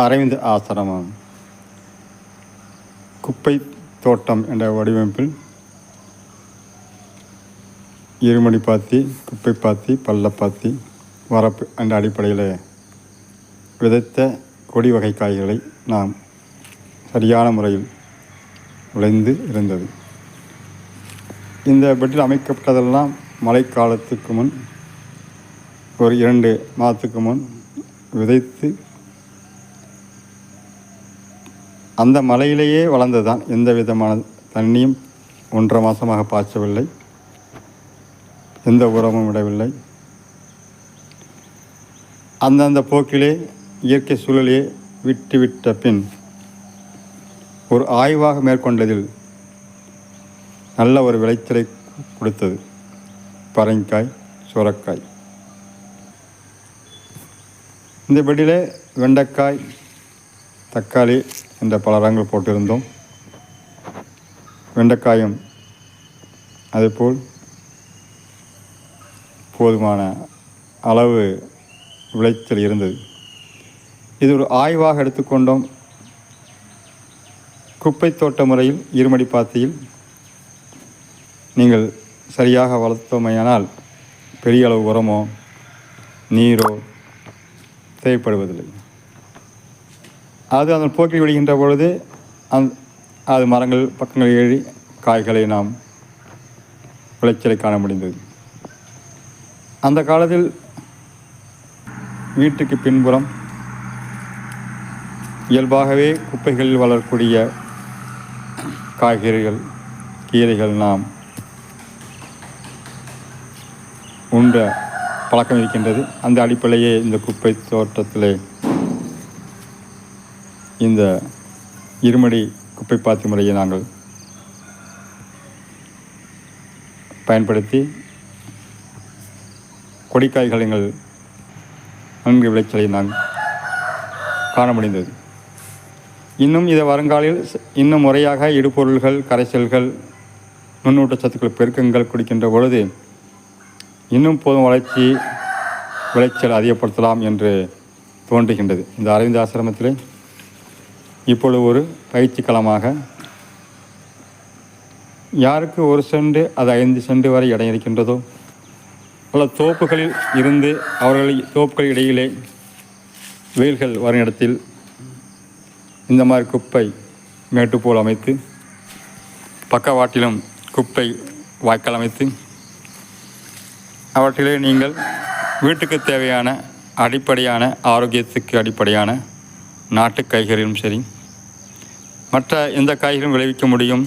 அரவிந்த் ஆசிரமம் குப்பை தோட்டம் என்ற வடிவமைப்பில் இருமடி பாத்தி, குப்பை பாத்தி, பள்ளப்பாத்தி, வரப்பு என்ற அடிப்படையில் விதைத்த கொடி வகை காய்களை நாம் சரியான முறையில் விளைந்து இருந்தது. இந்த பெட்டில் அமைக்கப்பட்டதெல்லாம் மழைக்காலத்துக்கு முன் ஒரு 2 மாதத்துக்கு முன் விதைத்து அந்த மலையிலேயே வளர்ந்ததுதான். எந்த விதமான தண்ணியும் 1.5 மாதமாக பாய்ச்சவில்லை, எந்த உரமும் விடவில்லை. அந்தந்த போக்கிலே இயற்கை சூழலையே விட்டுவிட்ட பின் ஒரு ஆய்வாக மேற்கொண்டதில் நல்ல ஒரு விளைச்சலை கொடுத்தது. பரங்காய், சுரக்காய். இந்த பெட்டிலே வெண்டைக்காய், தக்காளி என்ற பல ரகங்கள் போட்டிருந்தோம். வெண்டைக்காயும் அதேபோல் போதுமான அளவு விளைச்சல் இருந்தது. இது ஒரு ஆய்வாக எடுத்துக்கொண்டோம். குப்பை தோட்ட முறையில் இருமடி பாத்தியில் நீங்கள் சரியாக வளர்த்தோமையானால் பெரிய அளவு உரமோ நீரோ தேவைப்படுவதில்லை. அது அதன் போக்கில் விடுகின்ற பொழுது அது மரங்கள் பக்கங்கள் ஏறி காய்களை நாம் விளைச்சலை காண முடிந்தது. அந்த காலத்தில் வீட்டுக்கு பின்புறம் இயல்பாகவே குப்பைகளில் வளரக்கூடிய காய்கறிகள், கீரைகள் நாம் உண்ட பழக்கம் இருக்கின்றது. அந்த அடிப்படையே இந்த குப்பை தோட்டத்திலே இந்த இருமடி குப்பை பாத்தி முறையை நாங்கள் பயன்படுத்தி கொடிக்காய்கள் எங்கள் நன்கு விளைச்சலை நாங்கள் காண முடிந்தது. இன்னும் இதை வருங்காலில் இன்னும் முறையாக இடுபொருள்கள், கரைசல்கள், நுண்ணூட்டச்சத்துக்கள், பெருக்கங்கள் குடிக்கின்ற பொழுது இன்னும் போதும் விளைச்சல் அதிகப்படுத்தலாம் என்று தோன்றுகின்றது. இந்த அரவிந்த் ஆசிரமத்திலே இப்பொழுது ஒரு பயிற்சி களமாக யாருக்கு 1 சென்ட் அது 5 சென்ட் வரை இடம் இருக்கின்றதோ அல்ல தோப்புகளில் இருந்து அவர்கள் தோப்புகள் இடையிலே வெயில்கள் வரும் இடத்தில் இந்த மாதிரி குப்பை மேட்டு போல் அமைத்து பக்கவாட்டிலும் குப்பை வாய்க்கால் அமைத்து அவற்றிலே நீங்கள் வீட்டுக்கு தேவையான அடிப்படையான ஆரோக்கியத்துக்கு அடிப்படையான நாட்டு காய்கறிகளும் சரி மற்ற எந்த காய்கறியும் விளைவிக்க முடியும்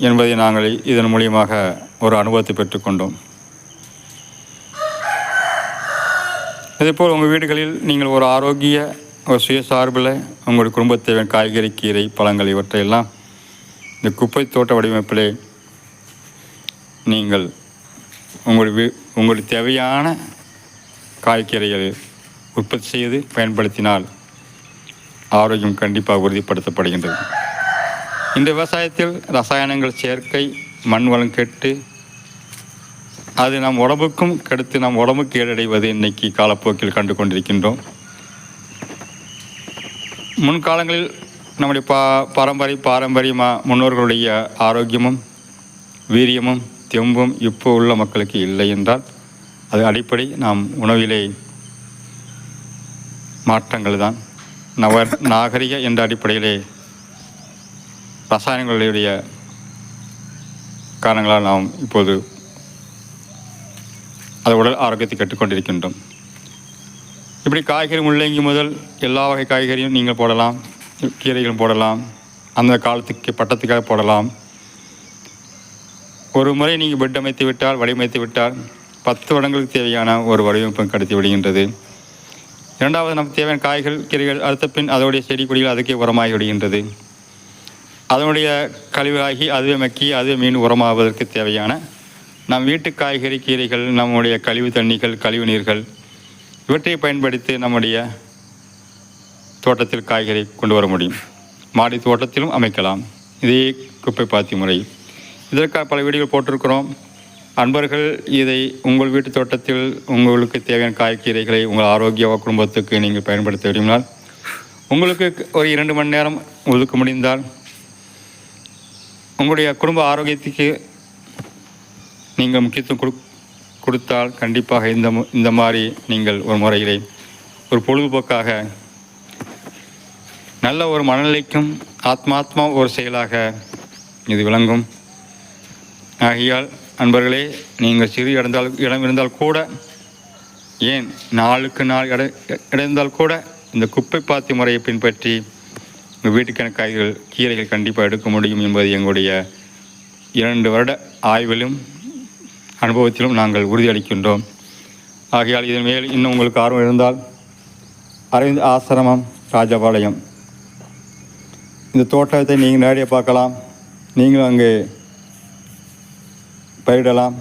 என்பதை நாங்கள் இதன் மூலியமாக ஒரு அனுபவத்தை பெற்றுக்கொண்டோம். இதேபோல் உங்கள் வீடுகளில் நீங்கள் ஒரு ஆரோக்கிய ஒரு சுயசார்பில் உங்களுடைய குடும்பத் தேவையான காய்கறி, கீரை, பழங்கள் இவற்றையெல்லாம் இந்த குப்பை தோட்ட வடிவமைப்பிலே நீங்கள் உங்களுக்கு தேவையான காய்கறிகளை உற்பத்தி செய்து பயன்படுத்தினால் ஆரோக்கியம் கண்டிப்பாக உறுதிப்படுத்தப்படுகின்றது. இந்த விவசாயத்தில் ரசாயனங்கள் சேர்க்கை, மண் வளம் கெட்டு அது நம் உடம்புக்கும் கெடுத்து நம் உடம்புக்கு ஏறடைவது இன்றைக்கி காலப்போக்கில் கண்டு கொண்டிருக்கின்றோம். முன்காலங்களில் நம்முடைய பாரம்பரியமாக முன்னோர்களுடைய ஆரோக்கியமும் நாகரிகமும் தெம்பும் இப்போ உள்ள மக்களுக்கு இல்லை என்றால் அது அடிப்படை நாம் உணவிலே மாற்றங்கள் தான். நாகரிக என்ற அடிப்படையிலே ரசாயனங்களுடைய காரணங்களால் நாம் இப்போது அது உடல் ஆரோக்கியத்தை கற்றுக்கொண்டிருக்கின்றோம். இப்படி காய்கறி முள்ளங்கி முதல் எல்லா வகை காய்கறியும் நீங்கள் போடலாம், கீரைகளும் போடலாம், அந்த காலத்துக்கு பட்டத்துக்காக போடலாம். ஒரு முறை நீங்கள் பெட் அமைத்து விட்டால், வடிவமைத்து விட்டால் 10 வருடங்களுக்கு தேவையான ஒரு வடிவமைப்பு கடத்தி விடுகின்றது. இரண்டாவது நமக்கு தேவையான காய்கள், கீரைகள் அடுத்த பின் அதோடைய செடி கொடிகள் அதுக்கே உரமாகி விடுகின்றது. அதனுடைய கழிவாகி அதுவே மக்கி அதுவே மீன் உரமாவதற்கு தேவையான நம் வீட்டு காய்கறி, கீரைகள், நம்முடைய கழிவு தண்ணிகள், கழிவு நீர்கள் இவற்றை பயன்படுத்தி நம்முடைய தோட்டத்தில் காய்கறி கொண்டு வர முடியும். மாடி தோட்டத்திலும் அமைக்கலாம் இதே குப்பை பாத்தி முறை. இதற்காக பல வீடியோகள் போட்டிருக்கிறோம். அன்பர்கள் இதை உங்கள் வீட்டு தோட்டத்தில் உங்களுக்கு தேவையான காய்கறிகளை உங்கள் ஆரோக்கிய குடும்பத்துக்கு நீங்கள் பயன்படுத்த விரும்பினால் உங்களுக்கு ஒரு 2 மணி நேரம் ஒதுக்க முடிந்தால் உங்களுடைய குடும்ப ஆரோக்கியத்துக்கு நீங்கள் முக்கியத்துவம் கொடுத்தால் கண்டிப்பாக இந்த மாதிரி நீங்கள் ஒரு முறையிலே ஒரு பொழுதுபோக்காக நல்ல ஒரு மனநிலைக்கும் ஆத்மாத்மா ஒரு செயலாக இது விளங்கும். ஆகையால் அன்பர்களே, நீங்கள் சிறு இடம் இருந்தால் கூட, ஏன் நாளுக்கு நாள் இருந்தால் கூட இந்த குப்பை பாத்தி முறையை பின்பற்றி உங்கள் வீட்டுக்கான காய்கறிகள் கீரைகள் கண்டிப்பாக எடுக்க முடியும் என்பது எங்களுடைய 2 வருட ஆய்விலும் அனுபவத்திலும் நாங்கள் உறுதியளிக்கின்றோம். ஆகையால் இதன் மேல் இன்னும் உங்களுக்கு ஆர்வம் இருந்தால் அரவிந்த் ஆசிரமம், ராஜபாளையம், இந்த தோட்டத்தை நீங்கள் நேரடியாக பார்க்கலாம். நீங்களும் அங்கே பயிரிடலாம்.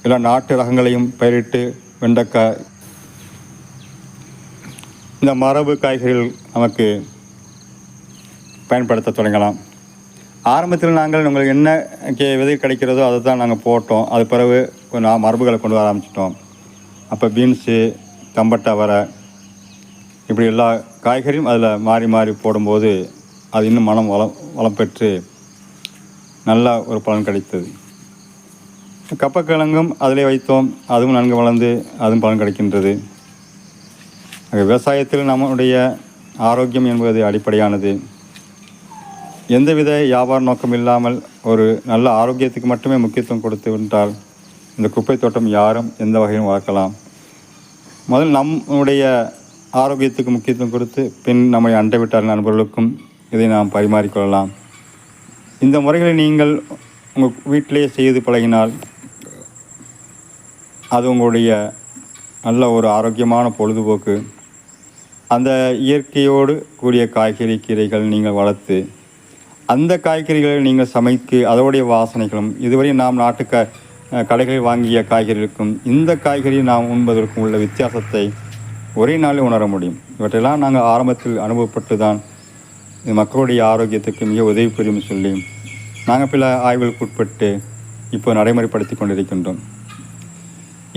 இல்லை நாட்டு ரகங்களையும் பயிரிட்டு வெண்டைக்காய், இந்த மரபு காய்கறிகள் நமக்கு பயன்படுத்த தொடங்கலாம். ஆரம்பத்தில் நாங்கள் உங்களுக்கு என்ன விதை கிடைக்கிறதோ அதை தான் நாங்கள் போட்டோம். அது பிறகு கொஞ்சம் மரபுகளை கொண்டு வர ஆரம்பிச்சிட்டோம். அப்போ பீன்ஸு, தம்பட்டவரை, இப்படி எல்லா காய்கறியும் அதில் மாறி மாறி போடும்போது அது இன்னும் வளம் பெற்று நல்ல ஒரு பலன் கிடைத்தது. கப்பக்கிழங்கும் அதிலே வைத்தோம். அதுவும் நன்கு வளர்ந்து அதுவும் பலன் கிடைக்கின்றது. விவசாயத்தில் நம்முடைய ஆரோக்கியம் என்பது அடிப்படையானது. எந்தவித வியாபார நோக்கம் இல்லாமல் ஒரு நல்ல ஆரோக்கியத்துக்கு மட்டுமே முக்கியத்துவம் கொடுத்து விட்டால் இந்த குப்பை தோட்டம் யாரும் எந்த வகையிலும் வளர்க்கலாம். முதல் நம்முடைய ஆரோக்கியத்துக்கு முக்கியத்துவம் கொடுத்து பின் நம்முடைய அண்டை வீட்டார் நண்பர்களுக்கும் இதை நாம் பரிமாறிக்கொள்ளலாம். இந்த முறைகளை நீங்கள் உங்கள் வீட்டிலே செய்து பழகினால் அது உங்களுடைய நல்ல ஒரு ஆரோக்கியமான பொழுதுபோக்கு. அந்த இயற்கையோடு கூடிய காய்கறி கீரைகள் நீங்கள் வளர்த்து அந்த காய்கறிகளை நீங்கள் சமைத்து அதோடைய வாசனைகளும் இதுவரை நாம் நாட்டு கடைகளில் வாங்கிய காய்கறிகளுக்கும் இந்த காய்கறி நாம் உண்பதற்கும் உள்ள வித்தியாசத்தை ஒரே நாளில் உணர முடியும். இவற்றையெல்லாம் நாங்கள் ஆரம்பத்தில் அனுபவப்பட்டு தான் இது மக்களுடைய ஆரோக்கியத்துக்கு மிக உதவி புரியும் சொல்லி நாங்கள் பல ஆய்வுகளுக்கு உட்பட்டு இப்போ நடைமுறைப்படுத்தி கொண்டிருக்கின்றோம்.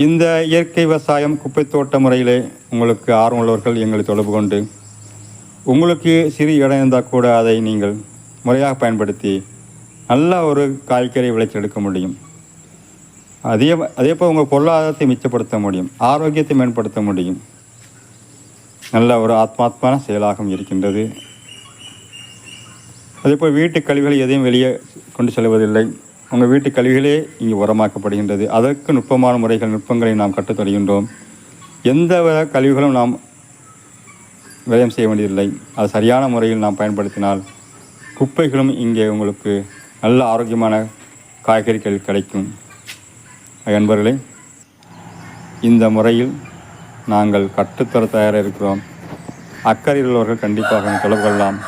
இந்த இயற்கை விவசாயம் குப்பை தோட்ட முறையிலே உங்களுக்கு ஆர்வம் உள்ளவர்கள் எங்களை தொடர்பு கொண்டு உங்களுக்கு சிறு இடம் இருந்தால் கூட அதை நீங்கள் முறையாக பயன்படுத்தி நல்ல ஒரு காய்கறி விளைச்சல் எடுக்க முடியும். அதேபோல் உங்கள் பொருளாதாரத்தை மிச்சப்படுத்த முடியும், ஆரோக்கியத்தை மேம்படுத்த முடியும். நல்ல ஒரு ஆத்மாத்மான செயலாகவும் இருக்கின்றது. அதேபோல் வீட்டு கழிவுகளை எதையும் வெளியே கொண்டு செல்வதில்லை. உங்கள் வீட்டு கழிவுகளே இங்கே உரமாக்கப்படுகின்றது. அதற்கு நுட்பமான நுட்பங்களை நாம் கற்றுத் தருகின்றோம். எந்த கழிவுகளும் நாம் விரயம் செய்ய வேண்டியதில்லை. அது சரியான முறையில் நாம் பயன்படுத்தினால் குப்பைகளும் இங்கே உங்களுக்கு நல்ல ஆரோக்கியமான காய்கறிகள் கிடைக்கும். நண்பர்களே, இந்த முறையில் நாங்கள் கற்றுத்தர தயாராக இருக்கிறோம். அக்கறையில் உள்ளவர்கள் கண்டிப்பாக தொடர்பு கொள்ளலாம்.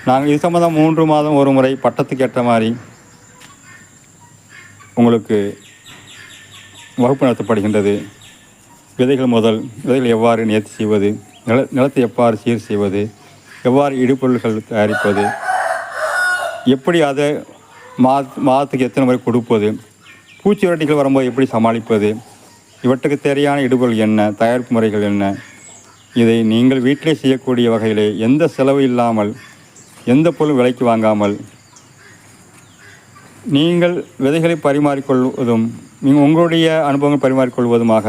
நாங்கள் இது சம்பந்தம் 3 மாதம் ஒரு முறை பட்டத்துக்கு ஏற்ற மாதிரி உங்களுக்கு வகுப்பு நடத்தப்படுகின்றது. விதைகள் எவ்வாறு நேர்த்தி செய்வது, நிலத்தை எவ்வாறு சீர் செய்வது, எவ்வாறு இடுபொருள்கள் தயாரிப்பது, எப்படி அதை மாதத்துக்கு எத்தனை முறை கொடுப்பது, பூச்சி விரட்டிகள் வரும்போது எப்படி சமாளிப்பது, இவற்றுக்கு தேவையான இடுபொருள் என்ன, தயாரிப்பு முறைகள் என்ன, இதை நீங்கள் வீட்டிலே செய்யக்கூடிய வகையிலே எந்த செலவு இல்லாமல் எந்த பொருள் விலைக்கு வாங்காமல் நீங்கள் விதைகளை பரிமாறிக்கொள்வதும் நீங்கள் உங்களுடைய அனுபவங்கள் பரிமாறிக்கொள்வதுமாக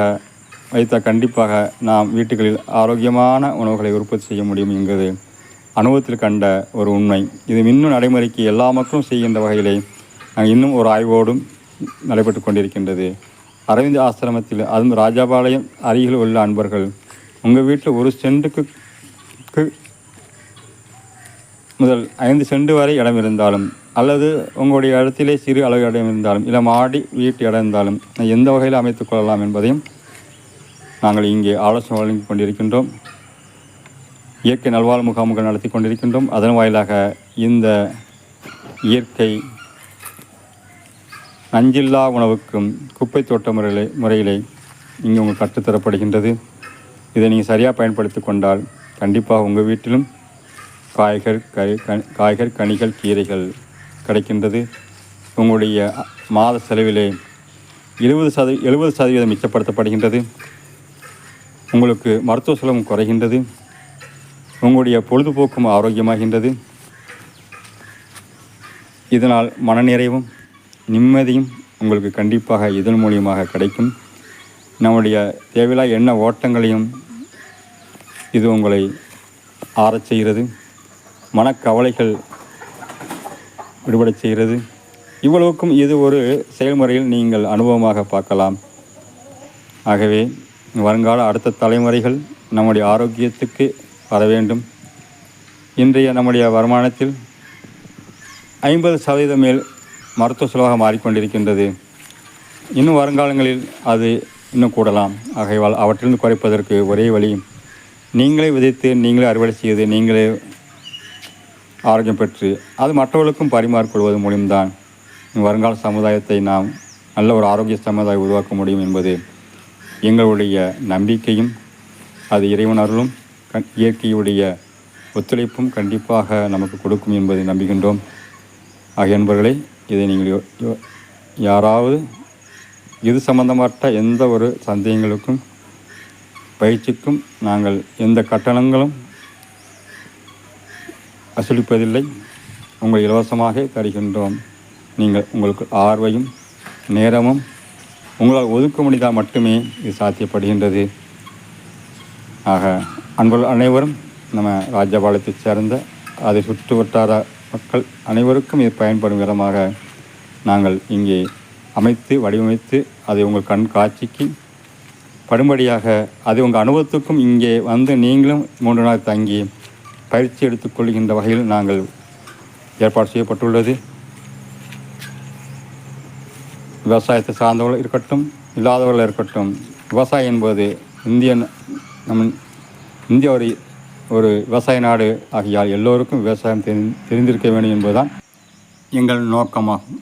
வைத்தால் கண்டிப்பாக நாம் வீட்டுகளில் ஆரோக்கியமான உணவுகளை உற்பத்தி செய்ய முடியும் என்கிறது அனுபவத்தில் கண்ட ஒரு உண்மை. இது இன்னும் நடைமுறைக்கு எல்லா மக்களும் செய்கின்ற வகையிலே நாங்கள் இன்னும் ஒரு ஆய்வோடும் நடைபெற்று கொண்டிருக்கின்றது. அரவிந்த் ஆசிரமத்தில், அதுவும் ராஜபாளையம் அருகில் உள்ள அன்பர்கள், உங்கள் வீட்டில் 1 சென்ட்டுக்கு முதல் 5 சென்ட் வரை இடம் இருந்தாலும் அல்லது உங்களுடைய இடத்திலே சிறு அளவு இடம் இருந்தாலும் இல்லை மாடி வீட்டு இடம் இருந்தாலும் எந்த வகையில் அமைத்துக் கொள்ளலாம் என்பதையும் நாங்கள் இங்கே ஆலோசனை வழங்கி கொண்டிருக்கின்றோம். இயற்கை நல்வாழ்வு முகாம்கள் நடத்தி கொண்டிருக்கின்றோம். அதன் வாயிலாக இந்த இயற்கை நஞ்சில்லா உணவுக்கும் குப்பை தோட்ட முறையிலே இங்கே உங்களுக்கு கற்றுத்தரப்படுகின்றது. இதை நீங்கள் சரியாக பயன்படுத்தி கொண்டால் கண்டிப்பாக உங்கள் வீட்டிலும் காய்கறி கனிகள் கீரைகள் கிடைக்கின்றது. உங்களுடைய மாத செலவிலே 70% மிச்சப்படுத்தப்படுகின்றது. உங்களுக்கு மருத்துவ செலவும் குறைகின்றது. உங்களுடைய பொழுதுபோக்கும் ஆரோக்கியமாகின்றது. இதனால் மனநிறைவும் நிம்மதியும் உங்களுக்கு கண்டிப்பாக இதன் மூலியமாக கிடைக்கும். நம்முடைய தேவையில்லா எண்ண ஓட்டங்களையும் இது உங்களை ஆறச் செய்கிறது. மனக்கவலைகள் விடுபடச் செய்கிறது. இவ்வளவுக்கும் இது ஒரு செயல்முறையில் நீங்கள் அனுபவமாக பார்க்கலாம். ஆகவே வருங்கால அடுத்த தலைமுறைகள் நம்முடைய ஆரோக்கியத்துக்கு வர வேண்டும். இன்றைய நம்முடைய வருமானத்தில் 50% மேல் மருத்துவ செலவாக மாறிக்கொண்டிருக்கின்றது. இன்னும் வருங்காலங்களில் அது இன்னும் கூடலாம். ஆகையால் அவற்றிலிருந்து குறைப்பதற்கு ஒரே வழி, நீங்களே விதைத்து நீங்களே அறுவடை செய்து நீங்களே ஆரோக்கியம் பெற்று அது மற்றவர்களுக்கும் பரிமாறிக்கொள்வது மூலியம்தான் வருங்கால சமுதாயத்தை நாம் நல்ல ஒரு ஆரோக்கிய சமுதாயம் உருவாக்க முடியும் என்பது எங்களுடைய நம்பிக்கையும், அது இறைவன் அருளும் இயற்கையுடைய ஒத்துழைப்பும் கண்டிப்பாக நமக்கு கொடுக்கும் என்பதை நம்புகின்றோம். ஆகிய நண்பர்களே, இதை நீங்கள் யாராவது இது சம்பந்தப்பட்ட எந்த ஒரு சந்தேகங்களுக்கும் பயிற்சிக்கும் நாங்கள் எந்த கட்டணங்களும் வசூலிப்பதில்லை. உங்கள் இலவசமாக தருகின்றோம். நீங்கள் உங்களுக்கு ஆர்வையும் நேரமும் உங்களால் ஒதுக்க முடிந்தால் மட்டுமே இது சாத்தியப்படுகின்றது. ஆக அன்பர்கள் அனைவரும் நம்ம ராஜபாளையத்தைச் சேர்ந்த அதை சுற்று வட்டார மக்கள் அனைவருக்கும் இது பயன்படும் விதமாக நாங்கள் இங்கே அமைத்து வடிவமைத்து அதை உங்கள் கண் காட்சிக்கு படும்படியாக அதை உங்கள் அனுபவத்துக்கும் இங்கே வந்து நீங்களும் 3 நாள் தங்கி பயிற்சி எடுத்துக்கொள்கின்ற வகையில் நாங்கள் ஏற்பாடு செய்யப்பட்டுள்ளது. விவசாயத்தை சார்ந்தவர்கள் இருக்கட்டும், இல்லாதவர்கள் இருக்கட்டும், விவசாயம் என்பது இந்தியா ஒரு விவசாய நாடு ஆகியால் எல்லோருக்கும் விவசாயம் தெரிந்திருக்க வேண்டும் என்பதுதான் எங்கள் நோக்கமாகும்.